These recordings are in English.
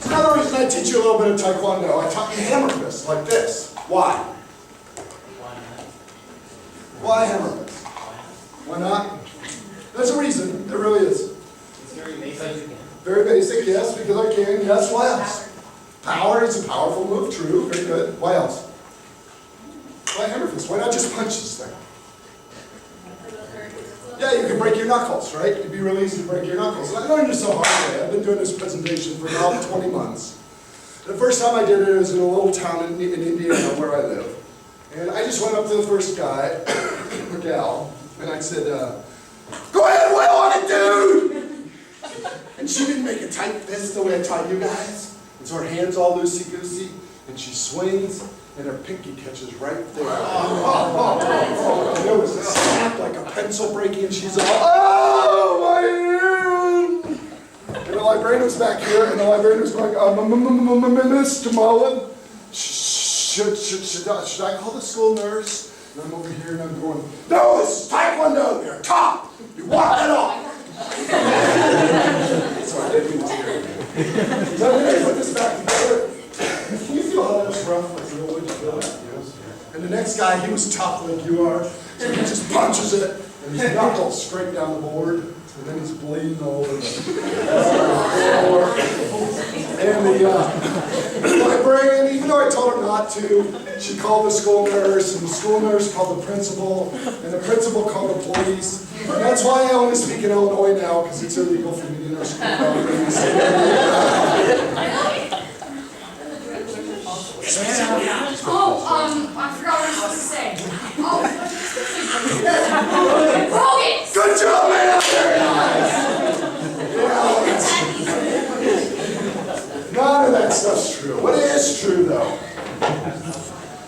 Another reason I teach you a little bit of Taekwondo, I taught you hammer fists like this. Why? Why hammer fists? Why not? There's a reason. There really is. It's very basic. Very basic, yes, because I can. Yes, why else? Power is a powerful move, true. Very good. Why else? Why hammer fist? Why not just punch this thing? Yeah, you can break your knuckles, right? It'd be really easy to break your knuckles. And I learned this the hard way. I've been doing this presentation for about 20 months. The first time I did it was in a little town in Indiana where I live. And I just went up to the first guy, or gal, and I said, go ahead, whale on it, dude! And she didn't make a tight fist the way I taught you guys. And so her hand's all loosey-goosey, and she swings, and her pinky catches right there. And there was a snap like a pencil breaking, and she's all, oh, my hand! And the librarian was back here, and the librarian was going, Mr. Mullin, should I call the school nurse? And I'm over here, and I'm going, no, this is Taekwondo, you're top! You walk it off! Sorry, I didn't mean to hear it. So I'm going to put this back together. Can you feel how that's rough? Like real wood, you feel that? Yes. And the next guy, he was tough like you are, so he just punches it, and his knuckles straight down the board, and then he's bleeding all over the floor. And the librarian, even though I told her not to, she called the school nurse, and the school nurse called the principal, and the principal called the police. And that's why I only speak in Illinois now, because it's illegal for me to know school boundaries. I forgot what I was supposed to say. Brogan! Good job, man! Very nice. None of that stuff's true. What is true, though?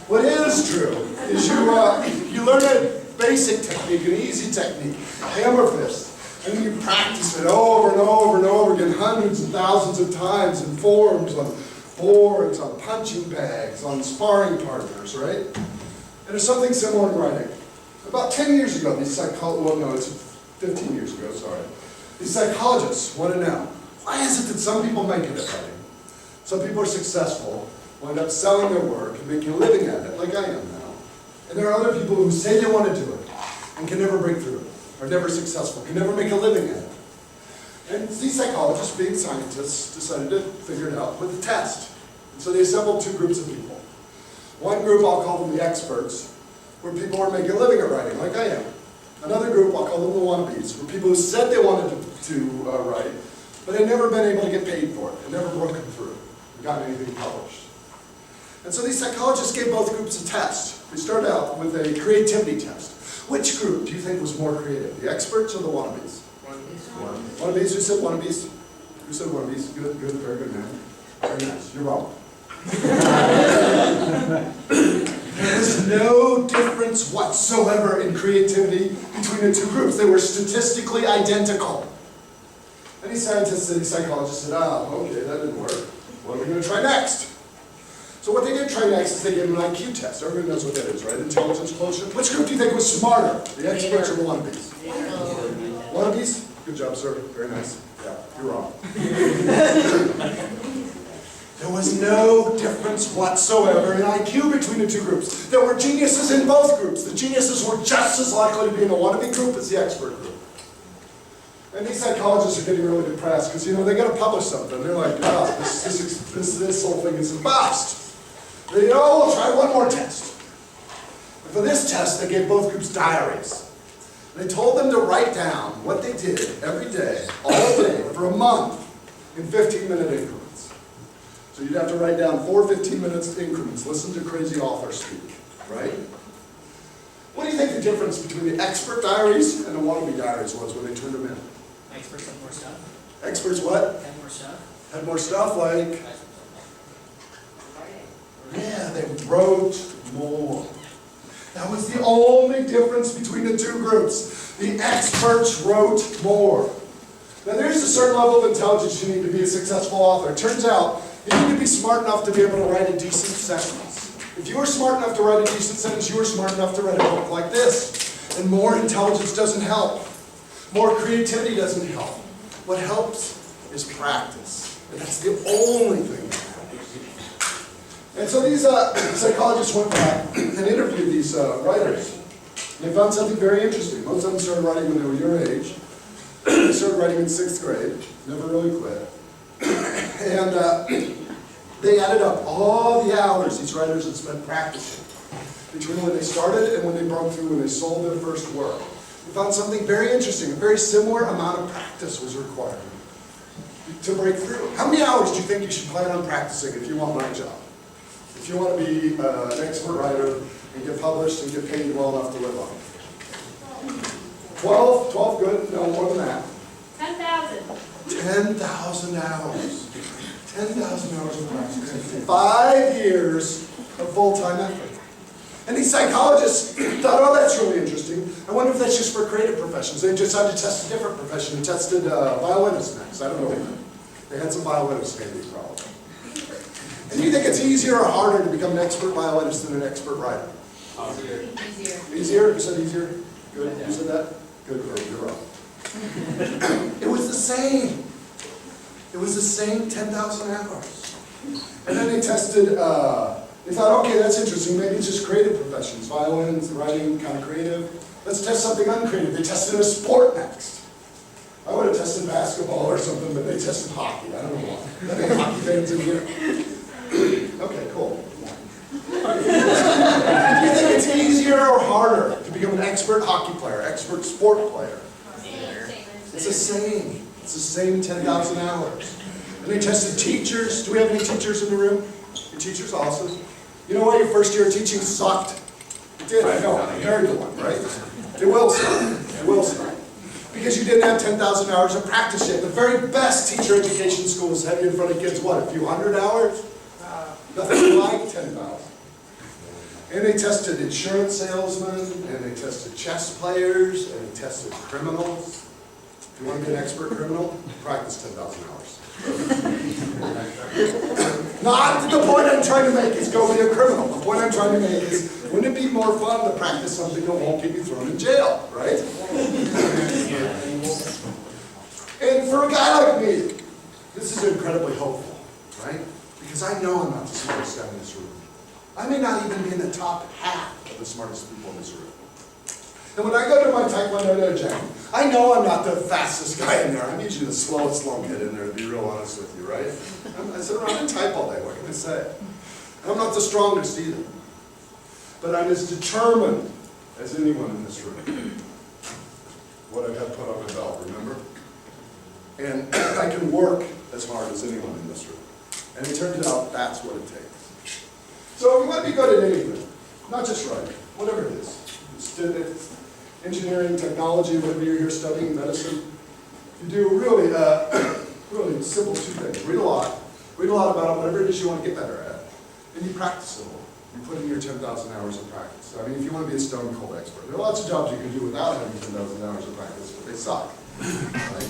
What is true is you learn a basic technique, an easy technique, hammer fist. And you practice it over and over and over again, hundreds and thousands of times in forums, on boards, on punching bags, on sparring partners, right? And there's something similar in writing. About 10 years ago, these psychologists, well no, it's 15 years ago, sorry. These psychologists want to know, why is it that some people make it at writing? Some people are successful, wind up selling their work and making a living at it, like I am now. And there are other people who say they want to do it and can never break through it, are never successful, can never make a living at it. And these psychologists, being scientists, decided to figure it out with a test. And so they assembled two groups of people. One group, I'll call them the experts, where people were making a living at writing, like I am. Another group, I'll call them the wannabes, were people who said they wanted to write, but had never been able to get paid for it, had never broken through, and gotten anything published. And so these psychologists gave both groups a test. They started out with a creativity test. Which group do you think was more creative, the experts or the wannabes? Wannabes. Who said wannabes? Who said wannabes? Good, good, very good, man. Very nice. You're wrong. There was no difference whatsoever in creativity between the two groups. They were statistically identical. And these scientists and these psychologists said, okay, that didn't work. What are we going to try next? So what they did try next is they gave them an IQ test. Everybody knows what that is, right? Intelligence quotient. Which group do you think was smarter? The experts or the wannabes? Wannabes? Good job, sir. Very nice. Yeah, you're wrong. There was no difference whatsoever in IQ between the two groups. There were geniuses in both groups. The geniuses were just as likely to be in the wannabe group as the expert group. And these psychologists are getting really depressed because, they got to publish something. They're like, this whole thing is a bust. They we'll try one more test. And for this test, they gave both groups diaries. They told them to write down what they did every day, all day, for a month, in 15-minute increments. So you'd have to write down 4 15-minute increments. Listen to crazy authors speak, right? What do you think the difference between the expert diaries and the wannabe diaries was when they turned them in? Experts have more stuff. Experts what? Had more stuff. Had more stuff, like... Yeah, they wrote more. That was the only difference between the two groups. The experts wrote more. Now there's a certain level of intelligence you need to be a successful author. It turns out you need to be smart enough to be able to write a decent sentence. If you were smart enough to write a decent sentence, you were smart enough to write a book like this. And more intelligence doesn't help. More creativity doesn't help. What helps is practice. And that's the only thing that helps. And so these psychologists went back and interviewed these writers. And they found something very interesting. Most of them started writing when they were your age. They started writing in 6th grade, never really quit. And they added up all the hours these writers had spent practicing between when they started and when they broke through, when they sold their first work. We found something very interesting. A very similar amount of practice was required to break through. How many hours do you think you should plan on practicing if you want my job? If you want to be an expert writer and get published and get paid well enough to live on? 12? 12, good. No, more than that. 10,000. 10,000 hours. 10,000 hours of practice. 5 years of full-time effort. And these psychologists thought, oh, that's really interesting. I wonder if that's just for creative professions. They decided to test a different profession and tested violinists next. I don't know. They had some violinists maybe, probably. And do you think it's easier or harder to become an expert violinist than an expert writer? Easier. Easier? You said easier? Good. You said that? Good. You're wrong. It was the same. It was the same 10,000 hours. And then they tested, they thought, okay, that's interesting. Maybe it's just creative professions. Violins, writing, kind of creative. Let's test something uncreative. They tested a sport next. I would have tested basketball or something, but they tested hockey. I don't know why. I think hockey fans in here. Okay, cool. Do you think it's easier or harder to become an expert hockey player, expert sport player? It's the same. It's the same 10,000 hours. And they tested teachers. Do we have any teachers in the room? Your teachers also. You know what? Your first year of teaching sucked. It did. I know. I married the one, right? It will suck. It will suck. Because you didn't have 10,000 hours of practice yet. The very best teacher education schools have you in front of kids, what, a few hundred hours? Nothing like 10,000. And they tested insurance salesmen, and they tested chess players, and they tested criminals. If you want to be an expert criminal, practice 10,000 hours. Not the point I'm trying to make is go be a criminal. The point I'm trying to make is, wouldn't it be more fun to practice something that won't get you thrown in jail, right? And for a guy like me, this is incredibly hopeful, right? Because I know I'm not the smartest guy in this room. I may not even be in the top half of the smartest people in this room. And when I go to my Taekwondo dojo, I know I'm not the fastest guy in there. I'm usually the slowest lunkhead in there, to be real honest with you, right? I sit around and type all day, what can I say? And I'm not the strongest either. But I'm as determined as anyone in this room. What I've had put on my belt, remember? And I can work as hard as anyone in this room. And it turns out that's what it takes. So if you want to be good at anything, not just writing, whatever it is, it's engineering, technology, whatever you're here studying, medicine, you do really, really simple 2 things. Read a lot about it, whatever it is you want to get better at, and you practice a little. You put in your 10,000 hours of practice. I mean, if you want to be a stone cold expert, there are lots of jobs you can do without having 10,000 hours of practice, but they suck. Right?